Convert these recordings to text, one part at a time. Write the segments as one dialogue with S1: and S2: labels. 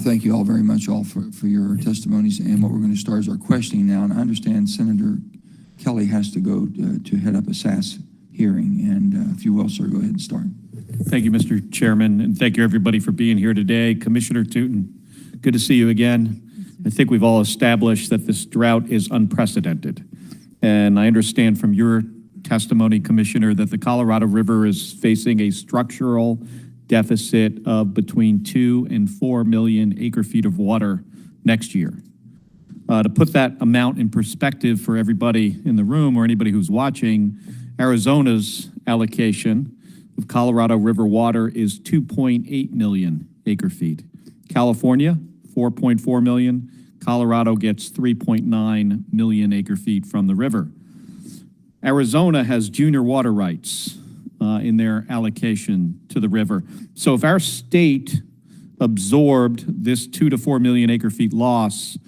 S1: Thank you all very much for your testimonies. And what we're going to start is our questioning now. And I understand Senator Kelly has to go to head up a SAS hearing. And if you will, sir, go ahead and start.
S2: Thank you, Mr. Chairman, and thank you, everybody, for being here today. Commissioner Touton, good to see you again. I think we've all established that this drought is unprecedented. And I understand from your testimony, Commissioner, that the Colorado River is facing a structural deficit of between 2 and 4 million acre-feet of water next year. To put that amount in perspective for everybody in the room or anybody who's watching, Arizona's allocation of Colorado River water is 2.8 million acre-feet. California, 4.4 million. Colorado gets 3.9 million acre-feet from the river. Arizona has junior water rights in their allocation to the river. So if our state absorbed this 2 to 4 million acre-feet loss,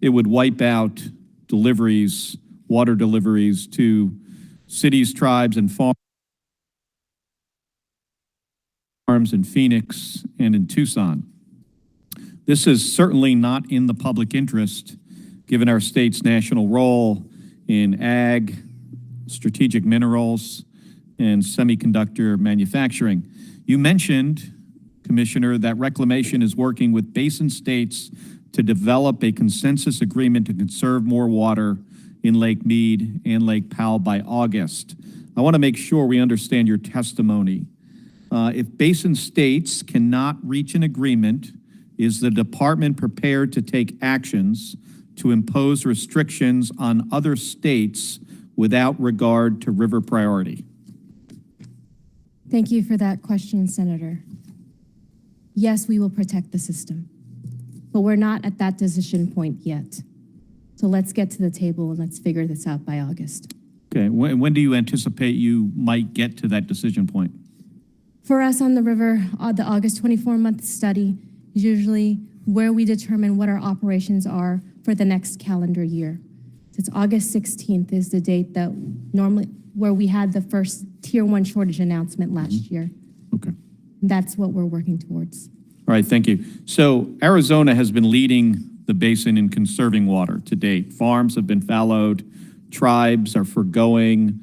S2: it would wipe out deliveries, water deliveries to cities, tribes, and farms in Phoenix and in Tucson. This is certainly not in the public interest, given our state's national role in ag, strategic minerals, and semiconductor manufacturing. You mentioned, Commissioner, that Reclamation is working with basin states to develop a consensus agreement to conserve more water in Lake Mead and Lake Powell by August. I want to make sure we understand your testimony. If basin states cannot reach an agreement, is the department prepared to take actions to impose restrictions on other states without regard to river priority?
S3: Thank you for that question, Senator. Yes, we will protect the system, but we're not at that decision point yet. So let's get to the table and let's figure this out by August.
S2: Okay, when do you anticipate you might get to that decision point?
S3: For us on the river, the August 24-month study is usually where we determine what our operations are for the next calendar year. It's August 16th is the date that normally, where we had the first Tier 1 shortage announcement last year.
S2: Okay.
S3: That's what we're working towards.
S2: All right, thank you. So Arizona has been leading the basin in conserving water to date. Farms have been fallowed, tribes are forgoing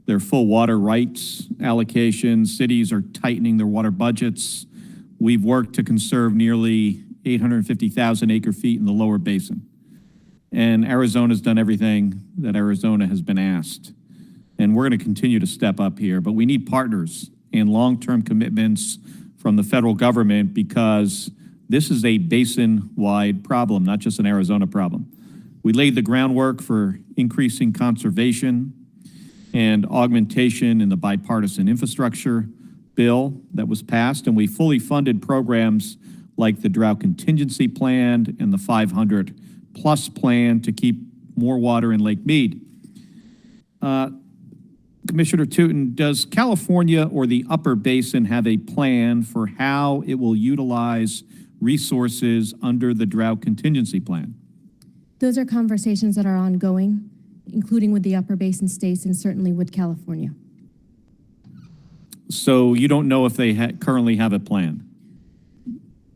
S2: their full water rights allocations, cities are tightening their water budgets. We've worked to conserve nearly 850,000 acre-feet in the lower basin. And Arizona's done everything that Arizona has been asked. And we're going to continue to step up here, but we need partners and long-term commitments from the federal government because this is a basin-wide problem, not just an Arizona problem. We laid the groundwork for increasing conservation and augmentation in the bipartisan infrastructure bill that was passed, and we fully funded programs like the Drought Contingency Plan and the 500+ plan to keep more water in Lake Mead. Commissioner Touton, does California or the Upper Basin have a plan for how it will utilize resources under the Drought Contingency Plan?
S3: Those are conversations that are ongoing, including with the Upper Basin states and certainly with California.
S2: So you don't know if they currently have a plan?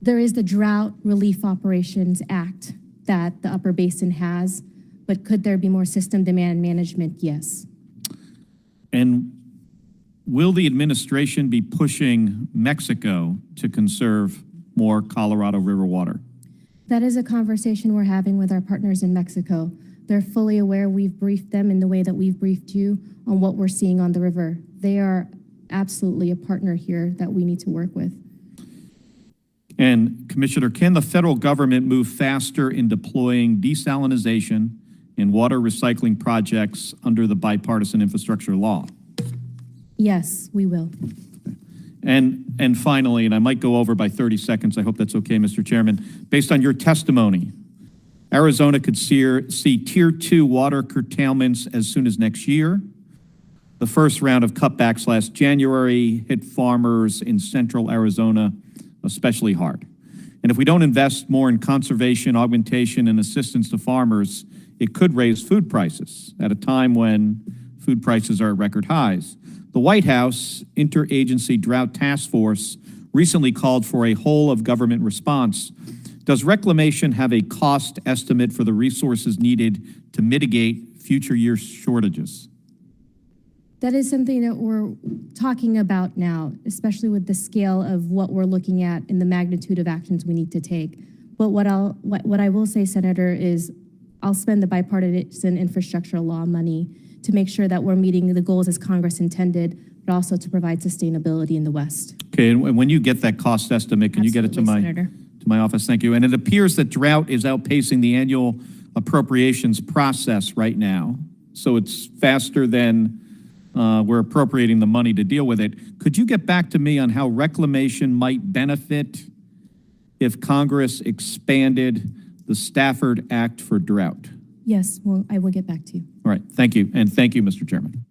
S3: There is the Drought Relief Operations Act that the Upper Basin has, but could there be more system demand management? Yes.
S2: And will the administration be pushing Mexico to conserve more Colorado River water?
S3: That is a conversation we're having with our partners in Mexico. They're fully aware. We've briefed them in the way that we've briefed you on what we're seeing on the river. They are absolutely a partner here that we need to work with.
S2: And Commissioner, can the federal government move faster in deploying desalination and water recycling projects under the bipartisan infrastructure law?
S3: Yes, we will.
S2: And finally, and I might go over by 30 seconds, I hope that's okay, Mr. Chairman, based on your testimony, Arizona could see Tier 2 water curtailments as soon as next year. The first round of cutbacks last January hit farmers in central Arizona especially hard. And if we don't invest more in conservation, augmentation, and assistance to farmers, it could raise food prices at a time when food prices are at record highs. The White House Interagency Drought Task Force recently called for a whole-of-government response Does Reclamation have a cost estimate for the resources needed to mitigate future year shortages?
S3: That is something that we're talking about now, especially with the scale of what we're looking at and the magnitude of actions we need to take. But what I will say, Senator, is I'll spend the bipartisan infrastructure law money to make sure that we're meeting the goals as Congress intended, but also to provide sustainability in the West.
S2: Okay, and when you get that cost estimate, can you get it to
S3: Absolutely, Senator.
S2: my office? Thank you. And it appears that Drought is outpacing the annual appropriations process right now. So it's faster than we're appropriating the money to deal with it. Could you get back to me on how Reclamation might benefit if Congress expanded the Stafford Act for drought?
S3: Yes, well, I will get back to you.
S2: All right, thank you. And thank you, Mr. Chairman.